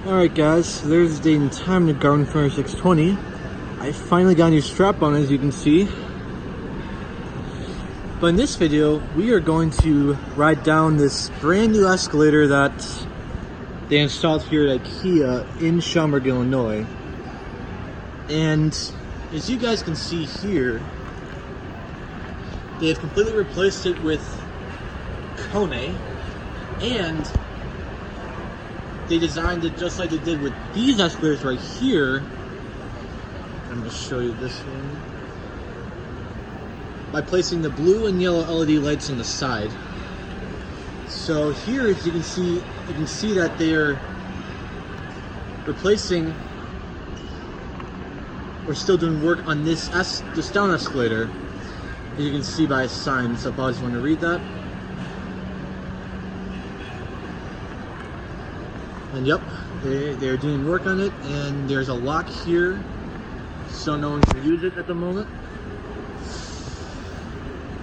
Alright guys, so there's the date and time to Garden Furniture 620. I finally got a new strap on, as you can see. But in this video, we are going to ride down this brand new escalator that they installed here at IKEA in Schaumburg, Illinois. And as you guys can see here, they have completely replaced it with KONE, and they designed it just like they did with these escalators right here. I'm going to show you this one. By placing the blue and yellow LED lights on the side. So here, as you can see that they're replacing, or still doing work on this down escalator. As you can see by a sign, so if I just want to read that. And yep, they're doing work on it, and there's a lock here, so no one can use it at the moment.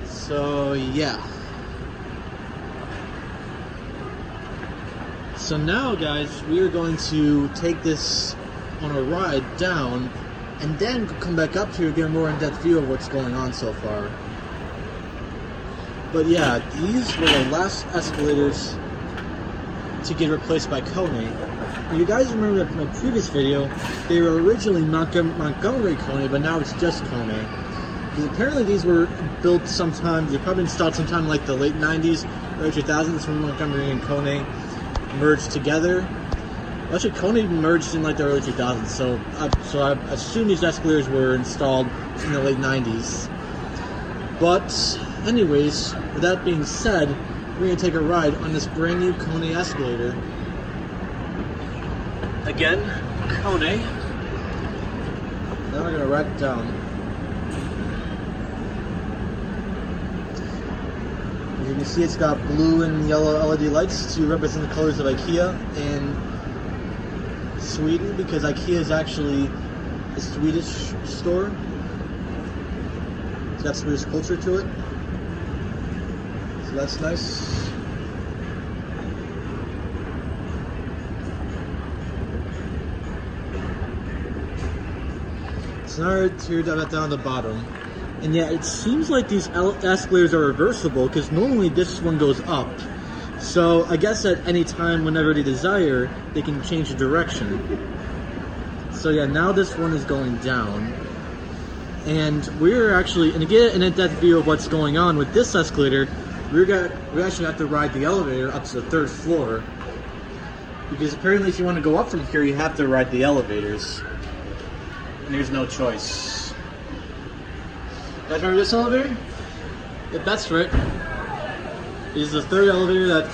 So yeah. So now guys, we are going to take this on a ride down, and then come back up here to get a more in-depth view of what's going on so far. But yeah, these were the last escalators to get replaced by KONE. You guys remember that from my previous video, they were originally MontgomeryKONE, but now it's just KONE. Because apparently these were built sometime, they probably installed sometime like the late 90s, early 2000s, when Montgomery and KONE merged together. Well, actually, KONE merged in like the early 2000s, so I assume these escalators were installed in the late 90s. But anyways, with that being said, we're going to take a ride on this brand new KONE escalator. Again, KONE. Now we're going to ride it down. As you can see, it's got blue and yellow LED lights to represent the colors of IKEA and Sweden, because IKEA is actually a Swedish store. It's got Swedish culture to it. So that's nice. So now we're here down the bottom. And yeah, it seems like these escalators are reversible, because normally this one goes up. So I guess at any time, whenever they desire, they can change the direction. So yeah, now this one is going down. And we're actually, and to get an in-depth view of what's going on with this escalator, we actually have to ride the elevator up to the 3rd floor. Because apparently if you want to go up from here, you have to ride the elevators. And there's no choice. You guys remember this elevator? Yep, that's right. It is the 3rd elevator that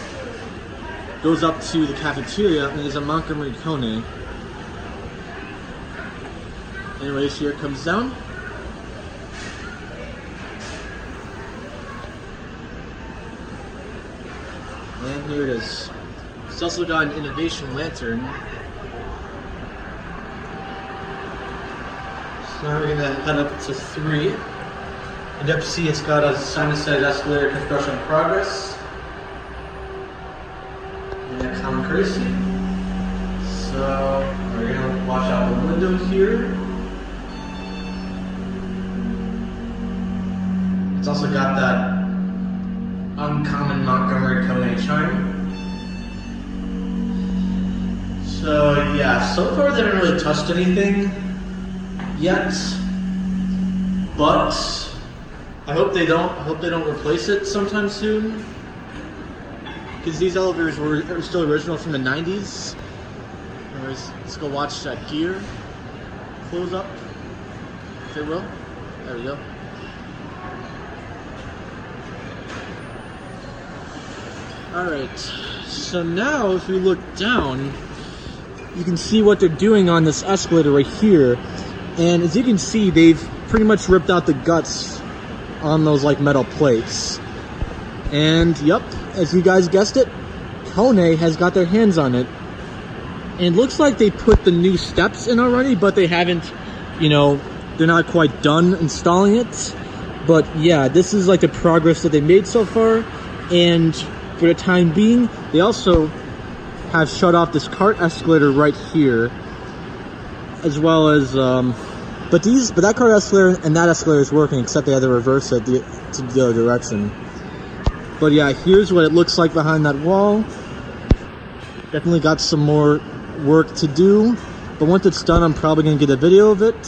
goes up to the cafeteria, and it is a MontgomeryKONE. Anyways, here it comes down. And here it is. It's also got an innovation lantern. So now we're going to head up to 3. And up to see it's got a sign that says escalator construction in progress. And a common courtesy. So we're going to watch out the window here. It's also got that uncommon MontgomeryKONE chime. So yeah, so far they haven't really touched anything yet, but I hope they don't replace it sometime soon, because these elevators are still original from the 90s. Anyways, let's go watch that gear close up, if it will. There we go. Alright, so now if we look down, you can see what they're doing on this escalator right here. And as you can see, they've pretty much ripped out the guts on those like metal plates. And yep, as you guys guessed it, KONE has got their hands on it. And it looks like they put the new steps in already, but they haven't, you know, they're not quite done installing it. But yeah, this is like the progress that they made so far. And for the time being, they also have shut off this cart escalator right here, as well as but that cart escalator and that escalator is working, except they had to reverse it to the other direction. But yeah, here's what it looks like behind that wall. Definitely got some more work to do, but once it's done, I'm probably gonna get a video of it.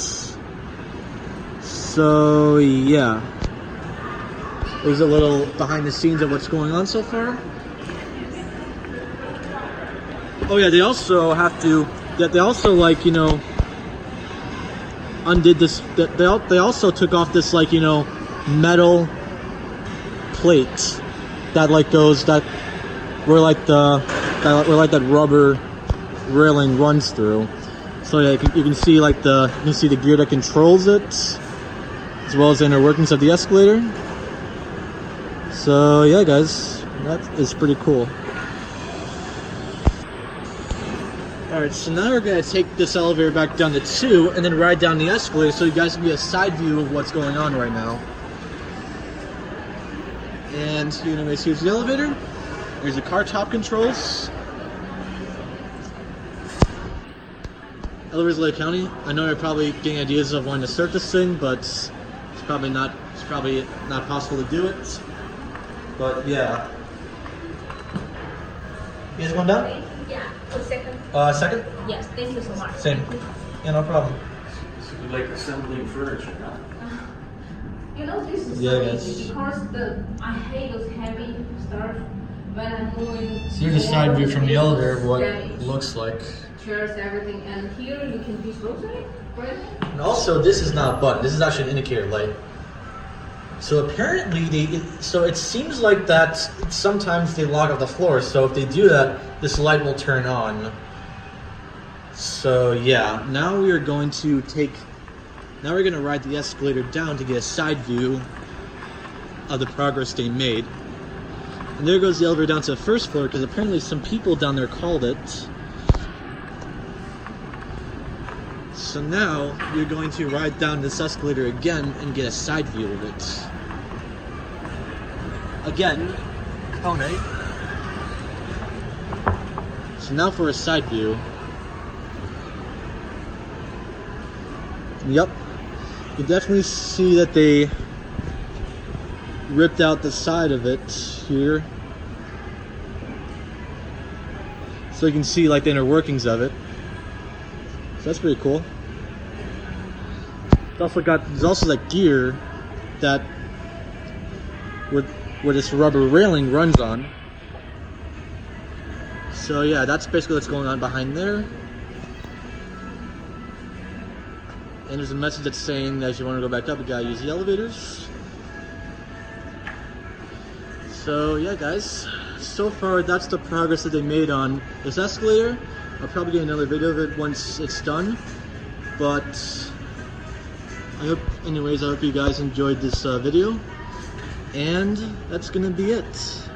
So yeah, there's a little behind the scenes of what's going on so far. Oh yeah, they also have to. They also, like, you know, undid this. They also took off this, like, you know, metal plate that like goes where that rubber railing runs through. So yeah, you can see like you can see the gear that controls it, as well as the inner workings of the escalator. So yeah, guys, that is pretty cool. Alright, so now we're going to take this elevator back down to 2 and then ride down the escalator so you guys can get a side view of what's going on right now. And anyways, here's the elevator. There's the car top controls. Elevators, Lake County. I know you're probably getting ideas of wanting to start this thing, but it's probably not possible to do it. But yeah. You guys going down? Yeah, a second. Second? Yes, thank you so much. Same. Yeah, no problem. So you like assembling furniture, huh? You know, this is Yeah, so guys. easy because I hate those heavy stuff when I'm moving. So here's a side view from the elevator of what Damage. it looks like. Chairs, everything, and here you can dispose of it, right? And also, this is not a button. This is actually an indicator light. So apparently, so it seems like that sometimes they lock off the floor. So if they do that, this light will turn on. So yeah, now we're going to ride the escalator down to get a side view of the progress they made. And there goes the elevator down to the first floor, because apparently some people down there called it. So now you're going to ride down this escalator again and get a side view of it. Again, KONE. So now for a side view. Yep. You definitely see that they ripped out the side of it here. So you can see like the inner workings of it. So that's pretty cool. There's also that gear that where this rubber railing runs on. So yeah, that's basically what's going on behind there. And there's a message that's saying that if you want to go back up, you gotta use the elevators. So yeah, guys, so far that's the progress that they made on this escalator. I'll probably get another video of it once it's done. But I hope you guys enjoyed this video. And that's gonna be it.